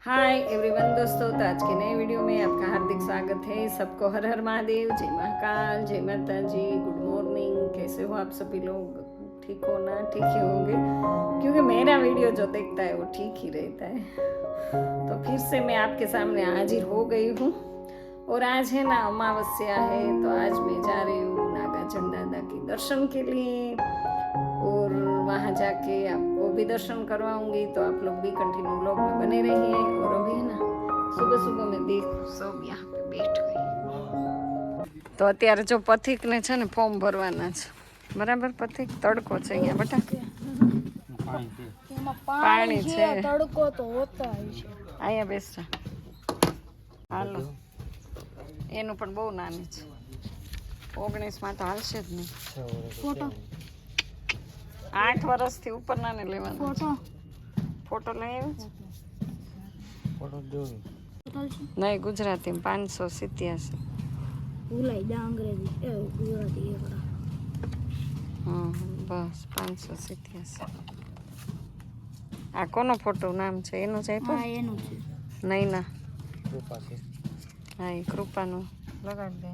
Hi everyone दोस्तों, तो आज के नए वीडियो में आपका हार्दिक स्वागत है। सबको हर हर महादेव, जय महाकाल, जय माता जी। गुड मॉर्निंग, कैसे हो आप सभी लोग? ठीक हो ना? ठीक ही होंगे, क्योंकि मेरा वीडियो जो देखता है वो ठीक ही रहता है। तो फिर से मैं आपके सामने हाजिर हो गई हूँ और आज है ना अमावस्या है, तो आज मैं जा रही हूँ नागार्जुन दादा के दर्शन के लिए और वहाँ जाके आपको भी दर्शन करवाऊंगी। तो आप लोग भी कंटिन्यू व्लॉग में बने रहिए। और अभी ना सुबह सुबह मैं देखूँ सब यहाँ पे बैठ गई। तो અત્યારે જો પથિકને છે ને ફોર્મ ભરવાના છે, બરાબર? પથિક તડકો છે અહીંયા બેટા, પાણી છે, તડકો તો હોતા છે। અહીંયા બેસા હાલો, એનું પણ બહુ નાની છે, 19માં તો હાલશે જ નહીં। ફોટો 8 વર્ષથી ઉપરના ને લેવાનો ફોટો ફોટો લઈ આવ્યો છે? ફોટો જોવી નહીં, ગુજરાતીમાં 587। ભૂલાઈ દા અંગ્રેજી એ ગુજરાતી એકડા બસ 587। આ કોનો ફોટો નામ છે એનું છે? હા એનું છે। નહીં ના, હા એ કૃપાનું લગાડી દે।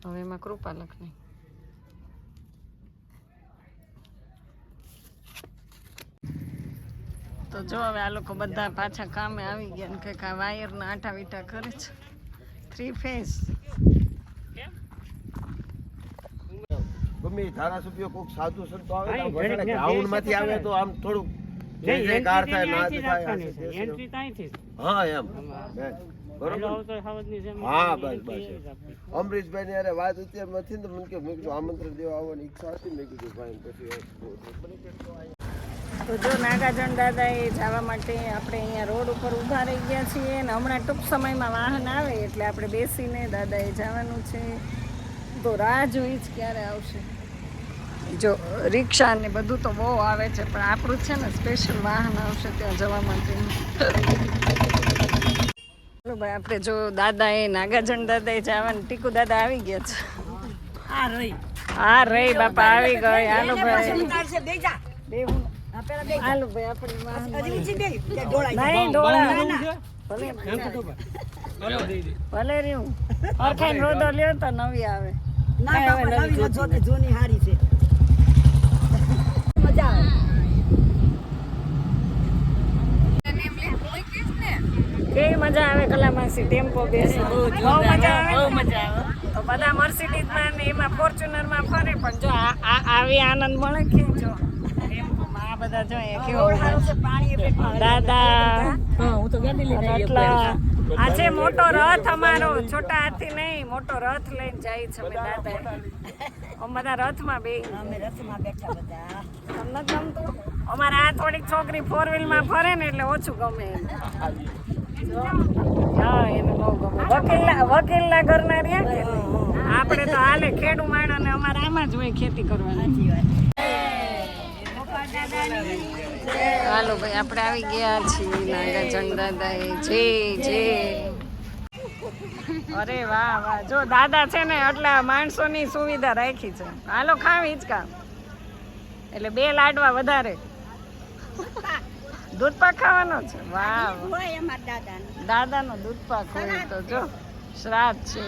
હવે એમાં કૃપા લખ નહીં। તો જો હવે આ લોકો બધા પાછા કામે આવી ગયા ને કંઈક આ વાયરના આટા વીટા કરે છે। 3 ફેઝ ગમે ધારાસભ્ય કોઈક સાધુ સંતો આવે તો વટાણે ગ્રાઉન્ડમાંથી આવે તો આમ થોડું જય જયકાર થાય, નાદ થાય। હા એમ બરોબર, હા બસ બસ। અમરીશભાઈ ની અરે વાત અત્યારે નથી ને, મને કે મેં કીધું આમંત્રણ દેવા આવવાની ઈચ્છા હતી, મેં કીધું ભાઈ પછી। તો જો નાગાર્જુન દાદાએ જવા માટે આપણે અહીંયા રોડ ઉપર ઊભા રહી ગયા છીએ અને હમણાં ટૂંક સમયમાં વાહન આવે એટલે આપણે બેસીને દાદાએ જવાનું છે। તો રાહ જોઈ જ ક્યારે આવશે। જો રિક્ષા ને બધું તો બહુ આવે છે, પણ આપણું છે ને સ્પેશિયલ વાહન આવશે ત્યાં જવા માટે। ચાલો ભાઈ, આપણે જો દાદાએ નાગાર્જુન દાદાએ જવાનું, ટીકુ દાદા આવી ગયા છે। હા રહી બાપા આવી ગઈ। હાલો ભાઈ, હાલો ભાઈ, આપણે ભલે રહ્યું અરખાઈ રોદો લ્યો તો નવી આવે। કેવી મજા આવે કલામાસી ટેમ્પો બેસી? બહુ મજા આવે। તો બધા મર્સિડીઝમાં ને એમાં ફોર્ચ્યુનરમાં ફરે, પણ જો આવી આનંદ મળે કે જો ટેમ્પોમાં આ બધા જો કેવો દાદા આટલા। આજે મોટો રથ અમારો, છોટા હાથી નહીં, મોટો રથ લઈને જાય છે અમે દાદા। અમે બધા રથમાં બે તમને ગમતું? અમારે આ થોડીક છોકરી 4 વ્હીલમાં ફરે ને એટલે ઓછું ગમે એમ। હા એને બહુ ગમે। વકીલના ઘરના રહ્યા કે આપણે તો હાલે ખેડૂ માણસ ને અમારે આમાં જ હોય ખેતી કરવાની। હાલો ભાઈ, આપણે આવી ગયા છીએ નાગાર્જુન દાદાએ। જય જય। અરે વાહ વાહ, જો દાદા છે ને એટલા માણસોની સુવિધા રાખી છે। હાલો ખાવી હિંચકા, એટલે 2 લાડવા વધારે। દૂધ પાક ખાવાનો છે? વાહ, દાદાનો દૂધ પાક હોય તો જો શ્રાદ્ધ છે।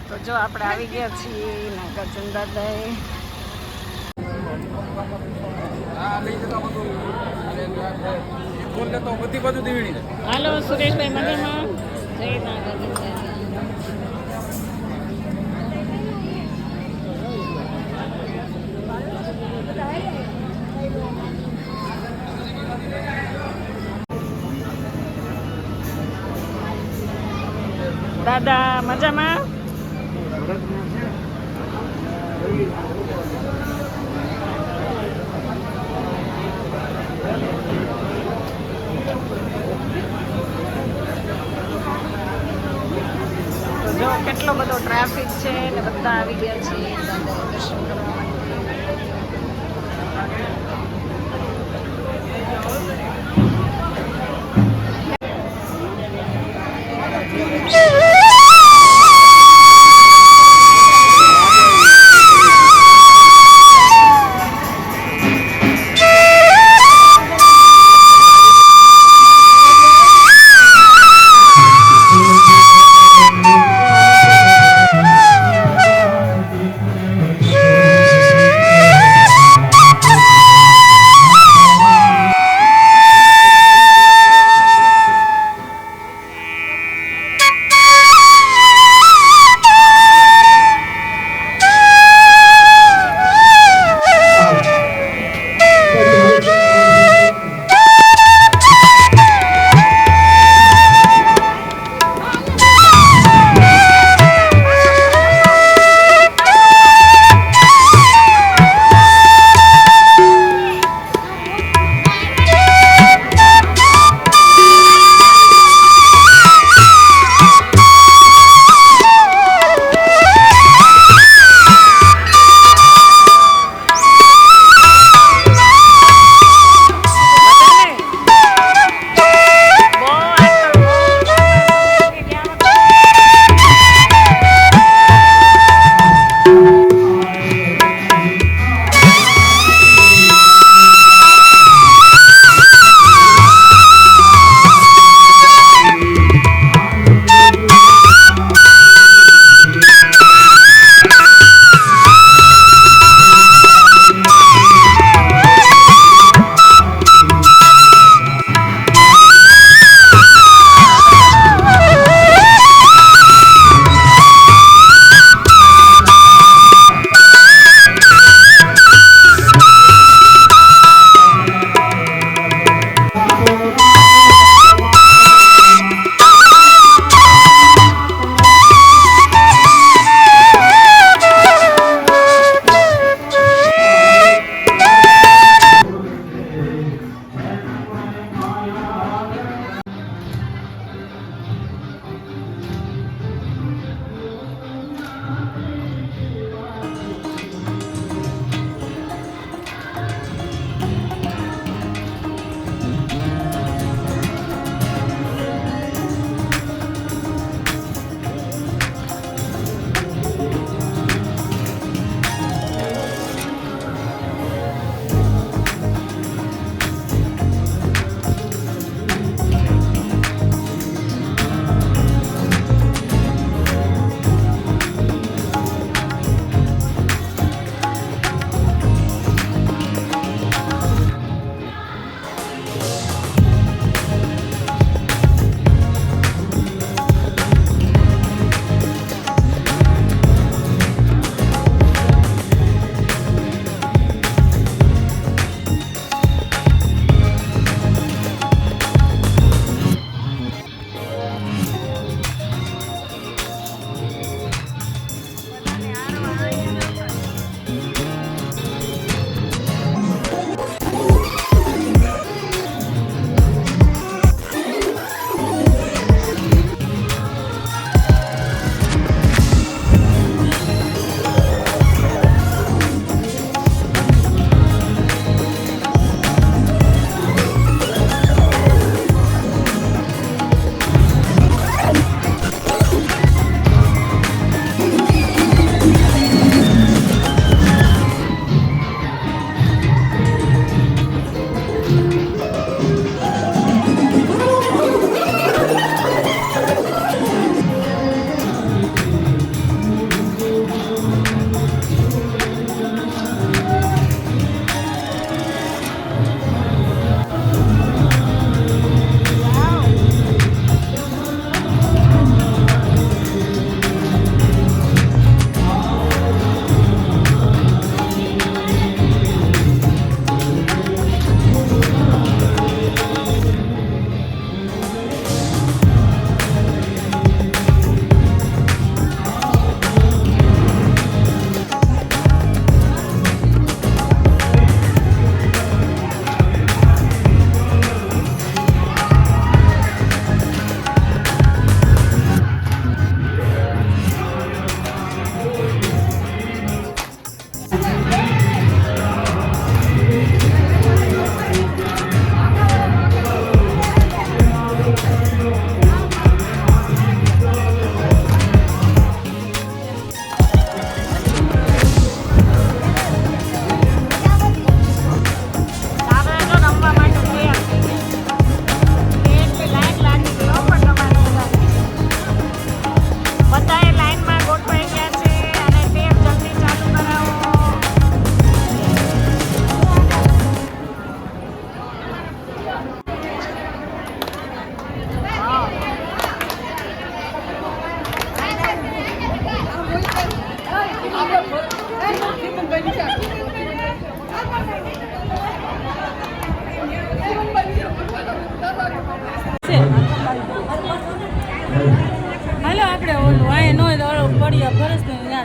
તો જો આપણે આવી ગયા છીએ નાગાર્જુન દાદાએ। હાલો સુરેશભાઈ, મજામાં? જય નાગાર્જુન દાદા। દાદા મજામાં? તો જો કેટલો બધો ટ્રાફિક છે ને બધા આવી ગયા છે દાદાએ દર્શન કરવા માટે।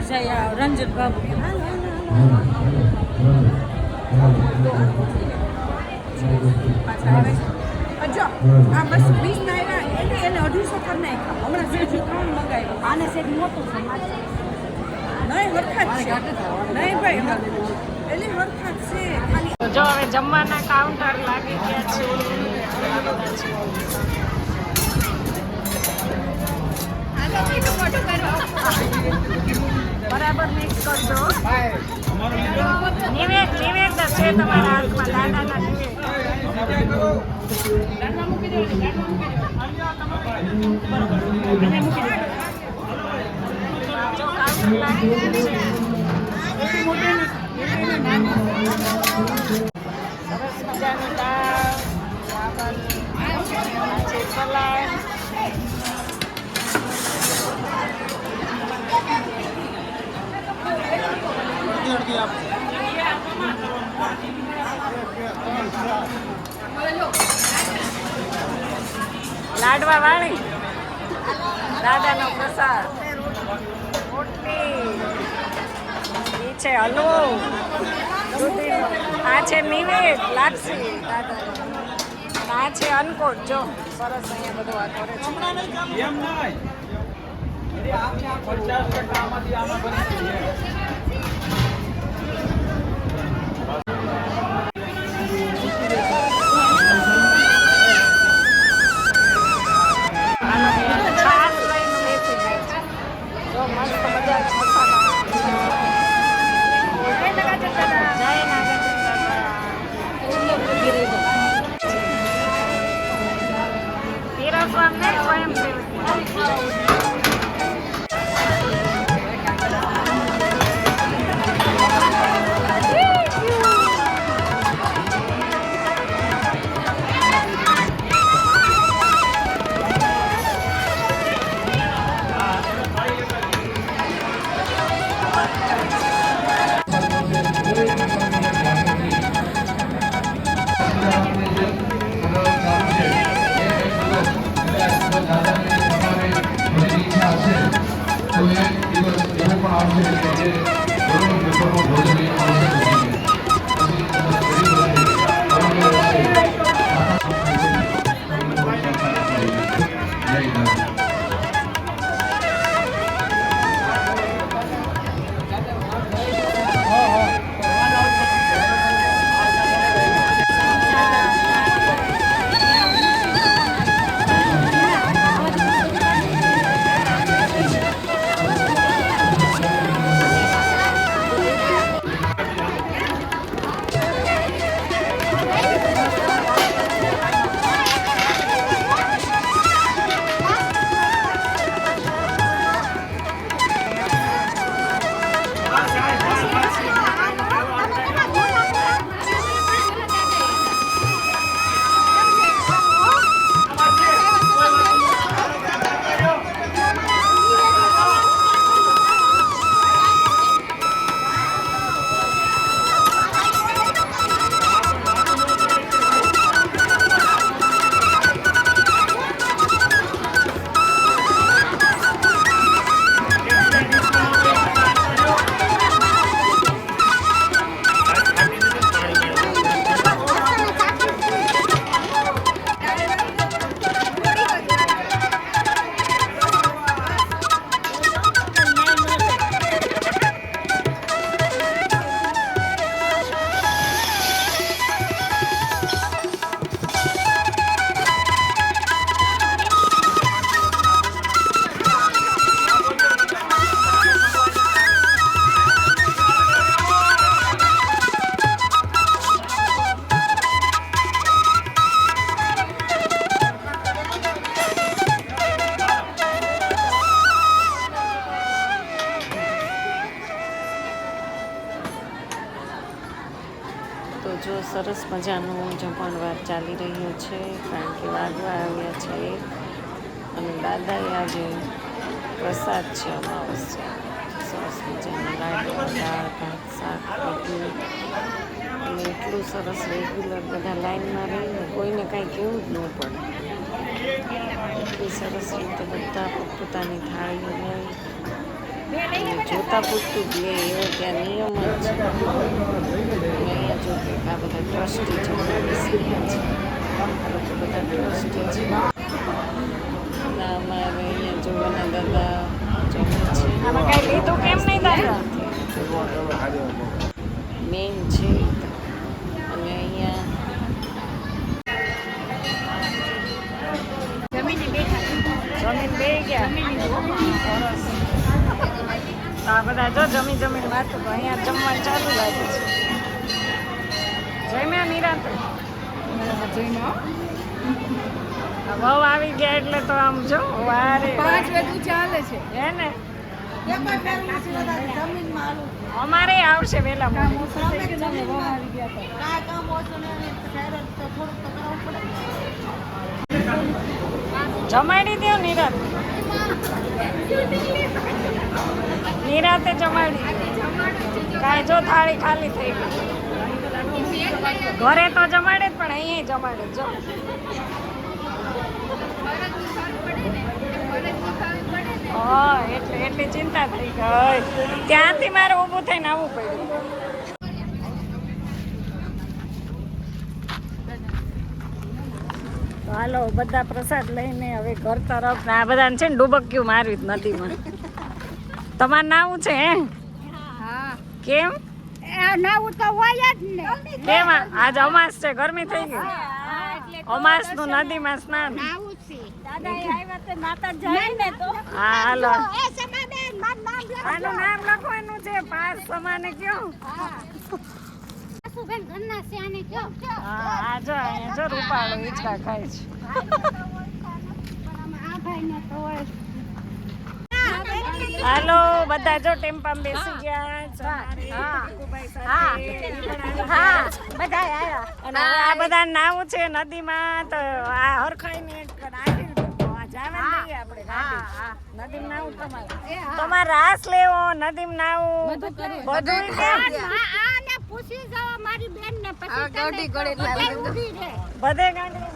છે રંજન બાબુ. જો આ બસ 20 ના આવ્યા એટલે એને 250 કરી નાખ્યા. હમણાં સેજ 3 મંગાવ્યો. આને સેજ મોટું છે નહીં હરખા જ છે નહીં ભાઈ એટલે હરખા જ છે ખાલી. જો હવે જમવાના કાઉન્ટર લાગી ગયા છે. બરાબર મિક્સ કરજો. નિવેદ છે તમારા હાથમાં, દાદાના નિવેદ. જો કાઉન્ટર લાગી ગયા છે. સરસ મજાની દાળ, ચાવલ, આજે સલાડ. લાડવા વાળી દાદાનો પ્રસાદ, રોટલી, એ છે હલવો, દૂધીનો. આ છે નિવેદ લાપસી દાદાનો. આ છે અનકોટ. જો સરસ અહીંયા બધું આ કરે છે. છાશ લઈને બેસી જાય છે. જો મસ્ત મજા મસાલા. જય નાગેન્દ્ર પીરસવાને સ્વયંસેવક. તો જો સરસ મજાનો જમણવાર ચાલી રહ્યો છે, કારણ કે વાગવા આવ્યા છે અને દાદાએ આજે પ્રસાદ છે અમાવસ્યા. સરસ મજાના લાડવા, દાળ ભાત, શાક, રોટલી અને એટલું સરસ રેગ્યુલર બધા લાઈનમાં રહીને કોઈને કાંઈ કહેવું જ ન પડે. એટલી સરસ રીતે બધા પોતપોતાની થાળીઓ લઈ જોતા પૂરતું જ લે એવો ત્યાં નિયમ જ છે. અને અહીંયા જો કે આ બધા ટ્રસ્ટી જમવા બેસી રહ્યા છે. આ લોકો બધા ટ્રસ્ટી છે. અને અમારે અહીંયા જોવાના દાદા જમે છે. આમાં કાંઈ લીધું કેમ નહીં દાદા? મેન છે. અને અહીંયા જમીન બે ગયા. સરસ. તો આ બધા જો જમીન વાતો તો અહીંયા જમવાનું ચાલુ લાગે છે. જમ્યા નિરાંતે બહુ આવી ગયા એટલે તો આમ જો વારે 5 વાગે ચાલે છે હે ને જમીનમાં અમારે આવશે વહેલા મોડું. જમાડી દો નિરાતે જમાડી કાંઈ જો થાળી ખાલી થઈ ગઈ. ઘરે તો જમાડે જ પણ અહીંયા જમાડે જો. હા એટલી ચિંતા થઈ ગઈ. ત્યાંથી મારે ઊભું થઈને આવવું પડ્યું. તો હાલો બધા પ્રસાદ લઈને હવે ઘર તરફ. આ બધાને છે ને ડૂબક્યું મારવી નદીમાં. તમારું નાવું છે હે? કેમ નાવું તો હોય જ ને. કેમ આજ અમાસ છે, ગરમી થઈ ગઈ. અમાસ નું નદીમાં સ્નાન. હા હાલો આનું નામ લખવાનું છે. પાસ સમાને કયો? હા જો અહીંયા જો રૂપાળો હિંચકા ખાય છે. હાલો બધા જો ટેમ્પામાં બેસી ગયા. અને આ બધા નાવું છે નદીમાં. તો આ હરખાઈને નદીમ નાવું તમારે રાસ લેવો. નદીમ નાવું બધું પૂછી જાવ મારી બેન ને પછી બધે ગાંડી.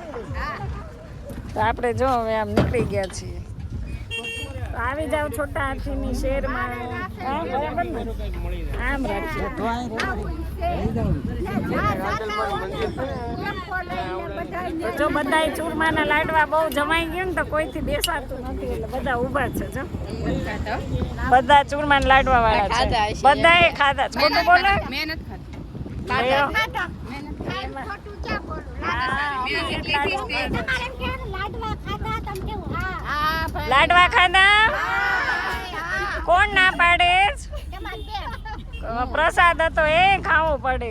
તો આપણે જો હવે આમ નીકળી ગયા છીએ. આવી જાવ છોટા હાથીની શેરમાં. બરાબર ને આમ રાખજો. જો બધા ચૂરમાના લાડવા બહુ જમાઈ ગયું ને તો કોઈથી બેસાતું નથી એટલે બધા ઊભા છે. જો બધા ચૂરમાના લાડવા વાળા છે. બધાએ ખાધા છે. ખોટું બોલે? લાડવા ખાધા? કોણ ના પાડે? પ્રસાદ હતો એ ખાવો પડે.